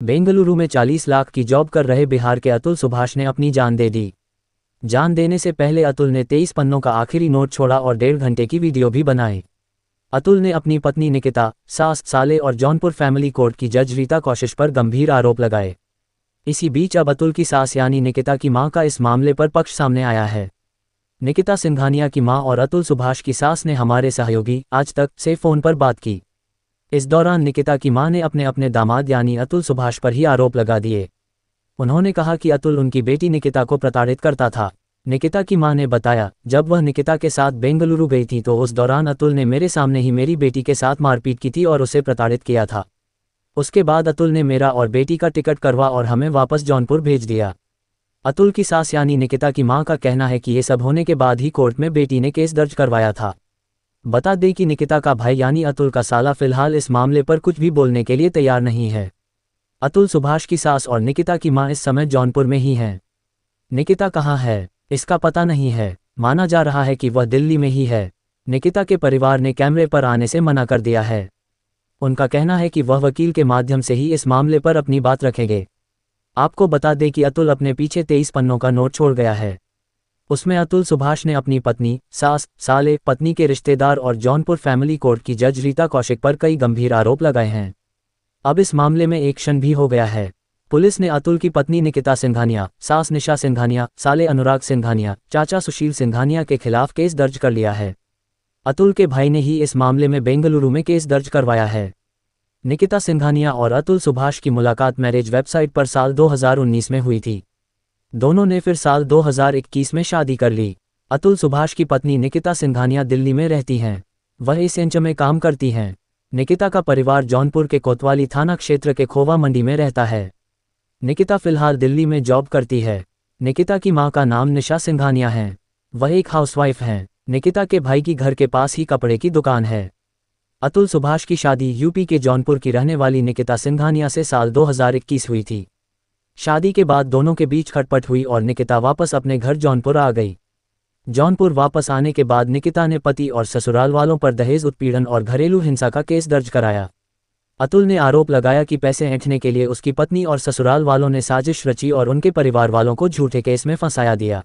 बेंगलुरु में 40 लाख की जॉब कर रहे बिहार के अतुल सुभाष ने अपनी जान दे दी। जान देने से पहले अतुल ने 23 पन्नों का आखिरी नोट छोड़ा और 1.5 घंटे की वीडियो भी बनाई। अतुल ने अपनी पत्नी निकिता, सास साले और जौनपुर फैमिली कोर्ट की जज रीता कौशिक पर गंभीर आरोप लगाए। इसी बीच अब अतुल की सास यानी निकिता की मां का इस मामले पर पक्ष सामने आया है। निकिता सिंघानिया की मां और अतुल सुभाष की सास ने हमारे सहयोगी आज तक से फोन पर बात की। इस दौरान निकिता की मां ने अपने दामाद यानी अतुल सुभाष पर ही आरोप लगा दिए। उन्होंने कहा कि अतुल उनकी बेटी निकिता को प्रताड़ित करता था। निकिता की मां ने बताया, जब वह निकिता के साथ बेंगलुरु गई थी तो उस दौरान अतुल ने मेरे सामने ही मेरी बेटी के साथ मारपीट की थी और उसे प्रताड़ित किया था। उसके बाद अतुल ने मेरा और बेटी का टिकट करवा और हमें वापस जौनपुर भेज दिया। अतुल की सास यानी निकिता की मां का कहना है कि ये सब होने के बाद ही कोर्ट में बेटी ने केस दर्ज करवाया था। बता दें कि निकिता का भाई यानी अतुल का साला फिलहाल इस मामले पर कुछ भी बोलने के लिए तैयार नहीं है। अतुल सुभाष की सास और निकिता की मां इस समय जौनपुर में ही हैं। निकिता कहाँ है, इसका पता नहीं है। माना जा रहा है कि वह दिल्ली में ही है। निकिता के परिवार ने कैमरे पर आने से मना कर दिया है। उनका कहना है कि वह वकील के माध्यम से ही इस मामले पर अपनी बात रखेंगे। आपको बता दें कि अतुल अपने पीछे 23 पन्नों का नोट छोड़ गया है। उसमें अतुल सुभाष ने अपनी पत्नी, सास, साले, पत्नी के रिश्तेदार और जौनपुर फैमिली कोर्ट की जज रीता कौशिक पर कई गंभीर आरोप लगाए हैं। अब इस मामले में एक्शन भी हो गया है। पुलिस ने अतुल की पत्नी निकिता सिंघानिया, सास निशा सिंघानिया, साले अनुराग सिंघानिया, चाचा सुशील सिंघानिया के खिलाफ केस दर्ज कर लिया है। अतुल के भाई ने ही इस मामले में बेंगलुरु में केस दर्ज करवाया है। निकिता सिंघानिया और अतुल सुभाष की मुलाकात मैरिज वेबसाइट पर साल 2019 में हुई थी। दोनों ने फिर साल 2021 में शादी कर ली। अतुल सुभाष की पत्नी निकिता सिंघानिया दिल्ली में रहती हैं। वह इस एंच में काम करती हैं। निकिता का परिवार जौनपुर के कोतवाली थाना क्षेत्र के खोवा मंडी में रहता है। निकिता फिलहाल दिल्ली में जॉब करती है। निकिता की मां का नाम निशा सिंघानिया है। वह एक हाउसवाइफ हैं। निकिता के भाई की घर के पास ही कपड़े की दुकान है। अतुल सुभाष की शादी यूपी के जौनपुर की रहने वाली निकिता सिंघानिया से साल 2021 हुई थी। शादी के बाद दोनों के बीच खटपट हुई और निकिता वापस अपने घर जौनपुर आ गई। जौनपुर वापस आने के बाद निकिता ने पति और ससुराल वालों पर दहेज उत्पीड़न और घरेलू हिंसा का केस दर्ज कराया। अतुल ने आरोप लगाया कि पैसे ऐंठने के लिए उसकी पत्नी और ससुराल वालों ने साजिश रची और उनके परिवार वालों को झूठे केस में फंसाया दिया।